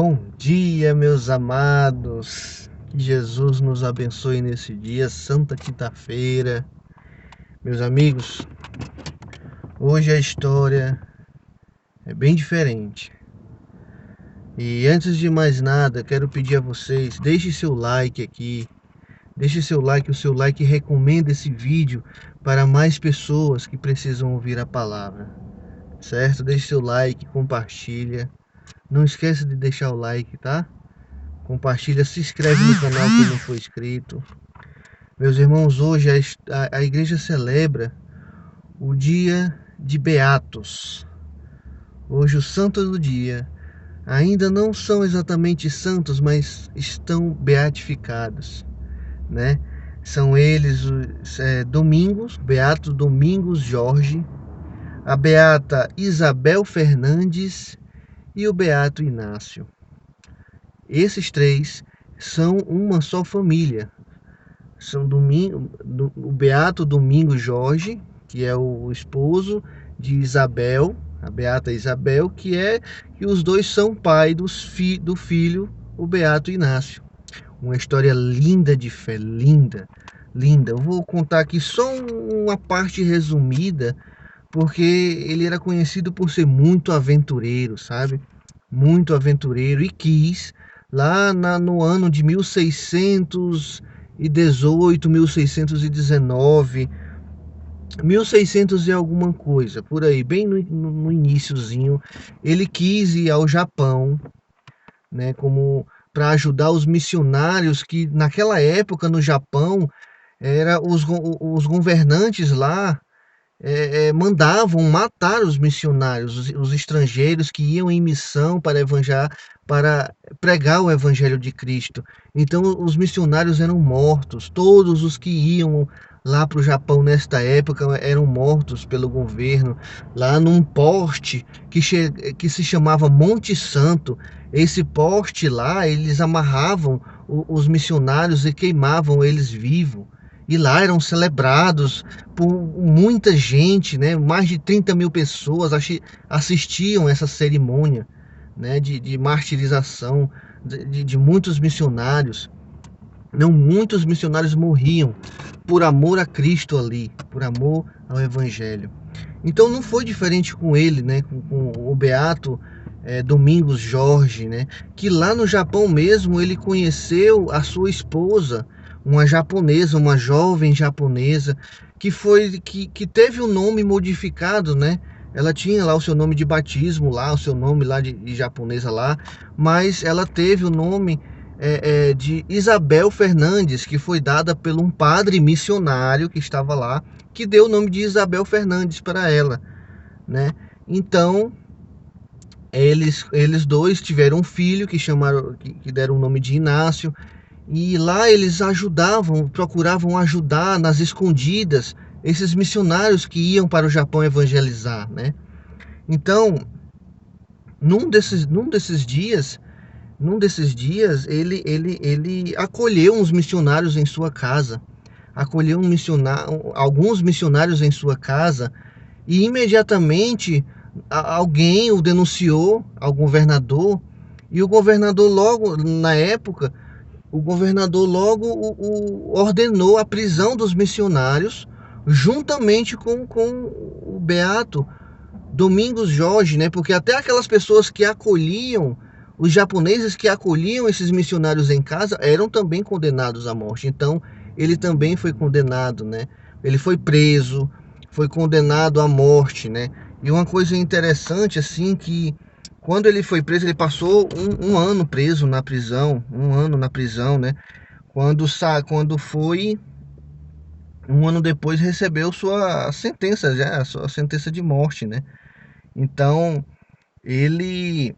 Bom dia, meus amados. Que Jesus nos abençoe nesse dia, Santa Quinta-feira. Meus amigos, hoje a história é bem diferente. E antes de mais nada, quero pedir a vocês, deixe seu like aqui. Deixe seu like, o seu like recomenda esse vídeo para mais pessoas que precisam ouvir a palavra. Certo? Deixe seu like, compartilha. Não esqueça de deixar o like, tá? Compartilha, se inscreve no canal que não foi inscrito. Meus irmãos, hoje a igreja celebra o dia de Beatos. Hoje os santos do dia ainda não são exatamente santos, mas estão beatificados, né? São eles Domingos, Beato Domingos Jorge, a Beata Isabel Fernandes e o Beato Inácio. Esses três são uma só família. São o Beato Domingos Jorge, que é o esposo de Isabel, a Beata Isabel, que os dois são pai do filho, o Beato Inácio. Uma história linda de fé, linda, linda. Eu vou contar aqui só uma parte resumida, porque ele era conhecido por ser muito aventureiro, sabe? Muito aventureiro, e quis, lá no ano de 1618, 1619, 1600 e alguma coisa, por aí, bem no iniciozinho, ele quis ir ao Japão, né, como para ajudar os missionários que naquela época no Japão os governantes lá mandavam matar os missionários, os estrangeiros que iam em missão para pregar o evangelho de Cristo. Então os missionários eram mortos, todos os que iam lá para o Japão nesta época eram mortos pelo governo, lá num poste que se chamava Monte Santo. Esse poste lá, eles amarravam os missionários e queimavam eles vivos. E lá eram celebrados por muita gente, né? Mais de 30 mil pessoas assistiam essa cerimônia, né? De martirização de muitos missionários. Não, muitos missionários morriam por amor a Cristo ali, por amor ao Evangelho. Então não foi diferente com ele, né? Com o Beato Domingos Jorge, né? Que lá no Japão mesmo ele conheceu a sua esposa, uma japonesa, uma jovem japonesa, que teve o nome modificado, né? Ela tinha lá o seu nome de batismo lá, o seu nome lá de japonesa lá, mas ela teve o nome de Isabel Fernandes, que foi dada por um padre missionário que estava lá, que deu o nome de Isabel Fernandes para ela, né? Então eles dois tiveram um filho que deram o nome de Inácio. E lá eles procuravam ajudar nas escondidas esses missionários que iam para o Japão evangelizar, né? Então, num desses dias, ele acolheu uns missionários em sua casa, acolheu alguns missionários em sua casa, e imediatamente alguém o denunciou ao governador, e o governador logo, na época, ordenou a prisão dos missionários, juntamente com o Beato Domingos Jorge, né? Porque até aquelas pessoas que acolhiam, os japoneses que acolhiam esses missionários em casa, eram também condenados à morte. Então, ele também foi condenado, né? Ele foi preso, foi condenado à morte, né? E uma coisa interessante, assim, que quando ele foi preso, ele passou um ano preso na prisão, um ano na prisão, né? Quando foi, um ano depois recebeu sua sentença, já, sua sentença de morte, né? Então, ele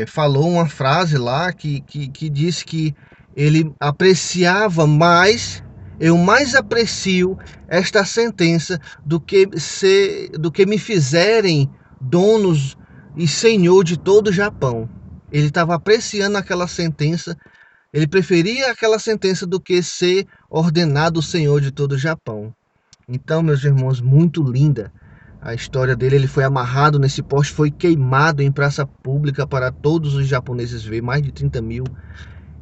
falou uma frase lá que disse que ele apreciava mais, eu mais aprecio esta sentença do que me fizerem donos e senhor de todo o Japão. Ele estava apreciando aquela sentença, ele preferia aquela sentença do que ser ordenado senhor de todo o Japão. Então, meus irmãos, muito linda A história dele, ele foi amarrado nesse poste, foi queimado em praça pública para todos os japoneses ver, mais de 30 mil.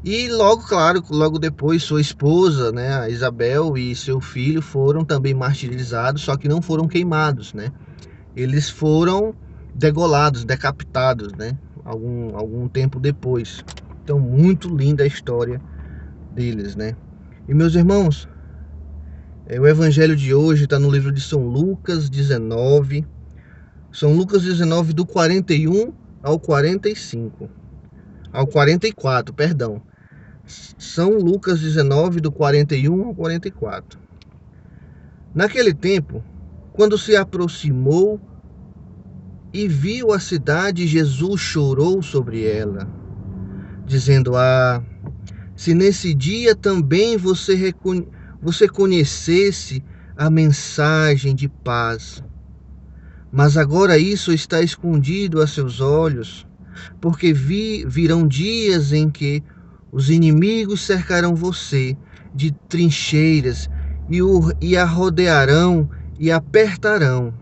E logo, claro, logo depois sua esposa, né, a Isabel, e seu filho foram também martirizados, só que não foram queimados, né? Eles foram degolados, decapitados, né? Algum tempo depois. Então, muito linda a história deles, né? E meus irmãos, o evangelho de hoje está no livro de São Lucas 19. São Lucas 19, do 41 ao 45. Ao 44, perdão. São Lucas 19, do 41 ao 44. Naquele tempo, quando se aproximou e viu a cidade, Jesus chorou sobre ela, dizendo: Ah, se nesse dia também você conhecesse a mensagem de paz. Mas agora isso está escondido a seus olhos, porque virão dias em que os inimigos cercarão você de trincheiras e a rodearão e apertarão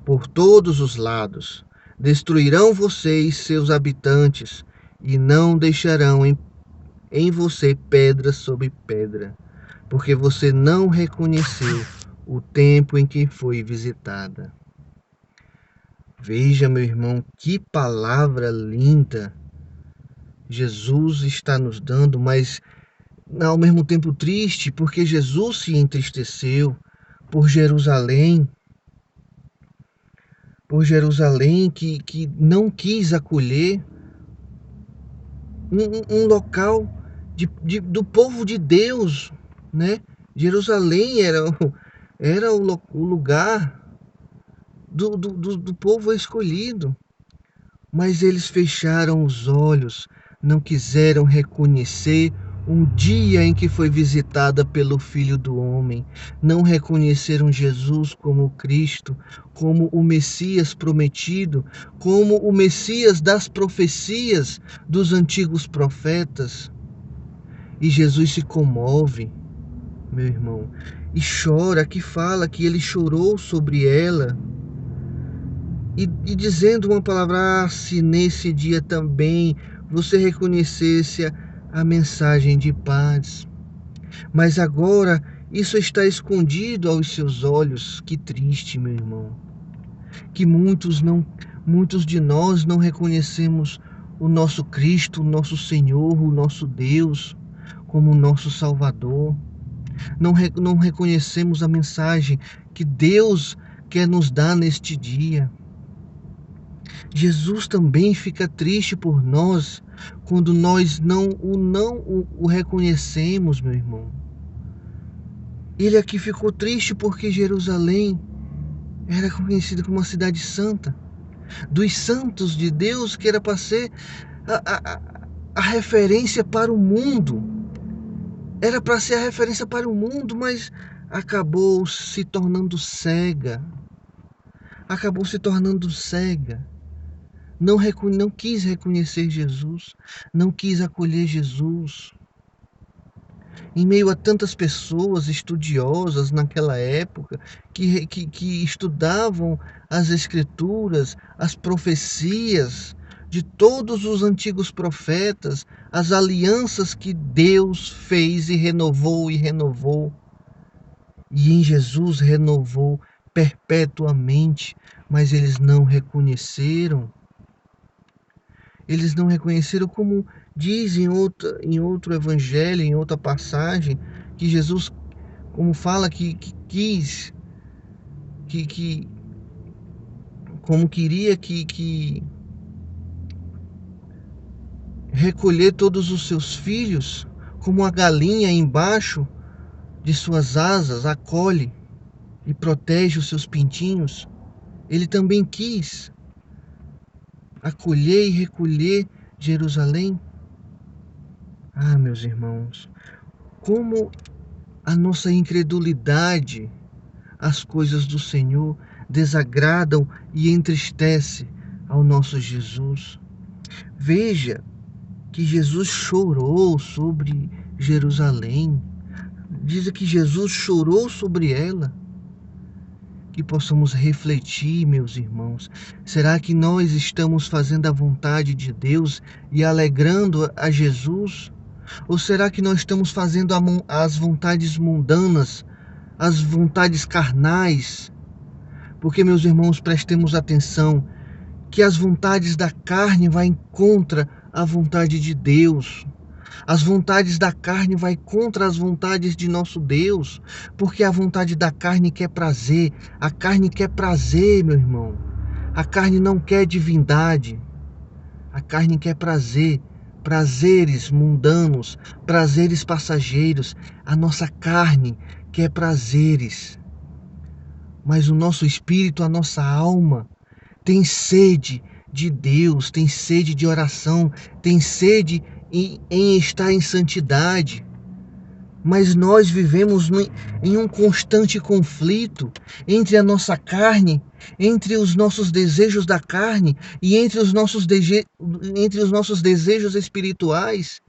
por todos os lados. Destruirão você e seus habitantes e não deixarão em você pedra sobre pedra, porque você não reconheceu o tempo em que foi visitada. Veja, meu irmão, que palavra linda Jesus está nos dando, mas ao mesmo tempo triste, porque Jesus se entristeceu por Jerusalém que não quis acolher um local do povo de Deus, né? Jerusalém era o lugar do povo escolhido, mas eles fecharam os olhos, não quiseram reconhecer um dia em que foi visitada pelo Filho do Homem, não reconheceram Jesus como Cristo, como o Messias prometido, como o Messias das profecias dos antigos profetas. E Jesus se comove, meu irmão, e chora, que fala que ele chorou sobre ela, e dizendo uma palavra: ah, se nesse dia também você reconhecesse a mensagem de paz. Mas agora isso está escondido aos seus olhos. Que triste, meu irmão. Que muitos de nós não reconhecemos o nosso Cristo, o nosso Senhor, o nosso Deus como o nosso Salvador. Não reconhecemos a mensagem que Deus quer nos dar neste dia. Jesus também fica triste por nós quando nós não o reconhecemos, meu irmão. Ele aqui ficou triste porque Jerusalém era conhecida como uma cidade santa, dos santos de Deus, que era para ser a referência para o mundo. Era para ser a referência para o mundo, mas acabou se tornando cega. Acabou se tornando cega. Não quis reconhecer Jesus, não quis acolher Jesus. Em meio a tantas pessoas estudiosas naquela época, que estudavam as Escrituras, as profecias de todos os antigos profetas, as alianças que Deus fez e renovou e renovou. E em Jesus renovou perpetuamente, mas eles não reconheceram. Eles não reconheceram, como diz em outro evangelho, em outra passagem, que Jesus, como fala como queria que recolher todos os seus filhos, como a galinha embaixo de suas asas acolhe e protege os seus pintinhos. Ele também quis acolher e recolher Jerusalém. Ah, meus irmãos, como a nossa incredulidade às coisas do Senhor desagradam e entristece ao nosso Jesus. Veja que Jesus chorou sobre Jerusalém. Diz que Jesus chorou sobre ela. que possamos refletir, meus irmãos. Será que nós estamos fazendo a vontade de Deus e alegrando a Jesus? Ou será que nós estamos fazendo as vontades mundanas, as vontades carnais? Porque, meus irmãos, prestemos atenção que as vontades da carne vão contra a vontade de Deus. As vontades da carne vai contra as vontades de nosso Deus, porque a vontade da carne quer prazer. A carne quer prazer, meu irmão. A carne não quer divindade. A carne quer prazer, prazeres mundanos, prazeres passageiros. A nossa carne quer prazeres. Mas o nosso espírito, a nossa alma, tem sede de Deus, tem sede de oração, tem sede em estar em santidade. Mas nós vivemos em um constante conflito entre a nossa carne, entre os nossos desejos da carne e entre os nossos desejos espirituais.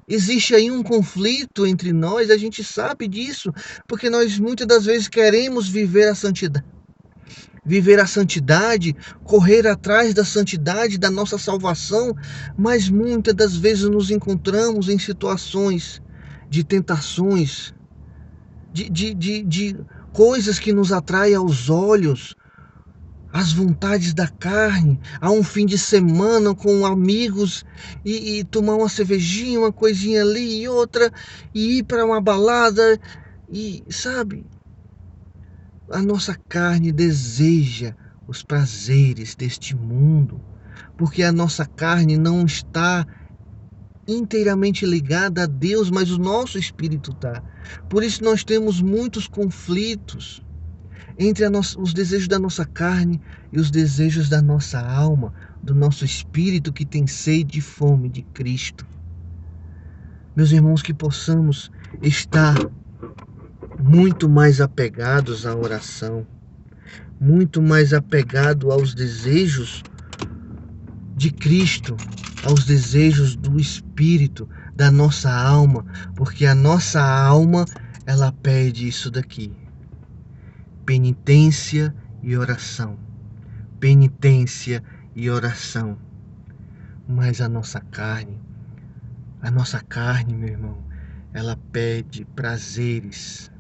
Existe aí um conflito entre nós, a gente sabe disso, porque nós muitas das vezes queremos viver a santidade, correr atrás da santidade, da nossa salvação, mas muitas das vezes nos encontramos em situações de tentações, de coisas que nos atraem aos olhos, as vontades da carne, a um fim de semana com amigos e tomar uma cervejinha, uma coisinha ali e outra, e ir para uma balada, e sabe, a nossa carne deseja os prazeres deste mundo, porque a nossa carne não está inteiramente ligada a Deus, mas o nosso espírito está. Por isso nós temos muitos conflitos entre os desejos da nossa carne e os desejos da nossa alma, do nosso espírito que tem sede e fome de Cristo. Meus irmãos, que possamos estar muito mais apegados à oração, muito mais apegado aos desejos de Cristo, aos desejos do Espírito, da nossa alma, porque a nossa alma, ela pede isso daqui: penitência e oração. Penitência e oração. Mas a nossa carne, meu irmão, ela pede prazeres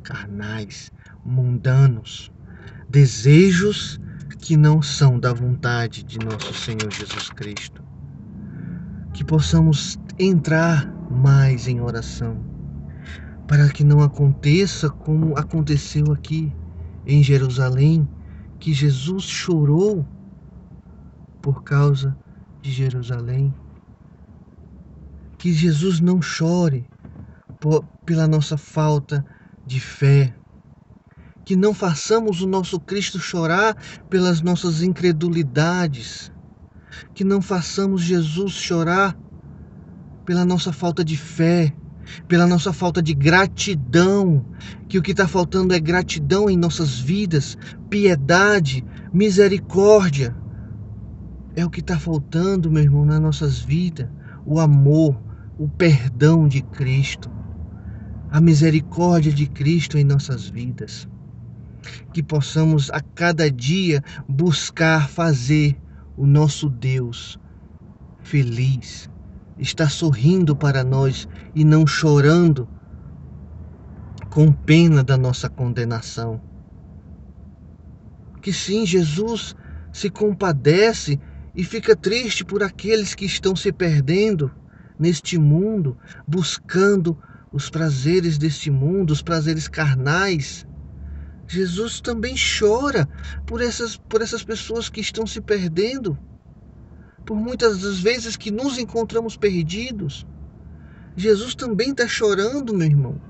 carnais, mundanos, desejos que não são da vontade de nosso Senhor Jesus Cristo. Que possamos entrar mais em oração, para que não aconteça como aconteceu aqui em Jerusalém, que Jesus chorou por causa de Jerusalém. Que Jesus não chore pela nossa falta de fé. Que não façamos o nosso Cristo chorar pelas nossas incredulidades. Que não façamos Jesus chorar pela nossa falta de fé, pela nossa falta de gratidão. Que o que está faltando é gratidão em nossas vidas, piedade, misericórdia. É o que está faltando, meu irmão, nas nossas vidas. O amor, o perdão de Cristo, a misericórdia de Cristo em nossas vidas. Que possamos a cada dia buscar fazer o nosso Deus feliz, estar sorrindo para nós e não chorando com pena da nossa condenação. Que sim, Jesus se compadece e fica triste por aqueles que estão se perdendo neste mundo, buscando os prazeres deste mundo, os prazeres carnais. Jesus também chora por essas pessoas que estão se perdendo, por muitas das vezes que nos encontramos perdidos. Jesus também está chorando, meu irmão,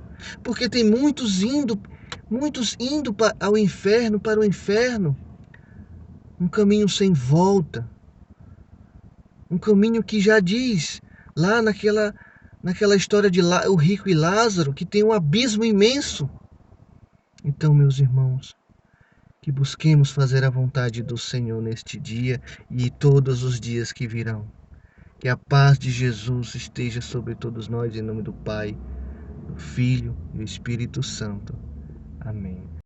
porque tem muitos indo ao inferno, para o inferno, um caminho sem volta, um caminho que já diz lá naquela história de o rico e Lázaro, que tem um abismo imenso. Então, meus irmãos, que busquemos fazer a vontade do Senhor neste dia e todos os dias que virão. Que a paz de Jesus esteja sobre todos nós, em nome do Pai, do Filho e do Espírito Santo. Amém.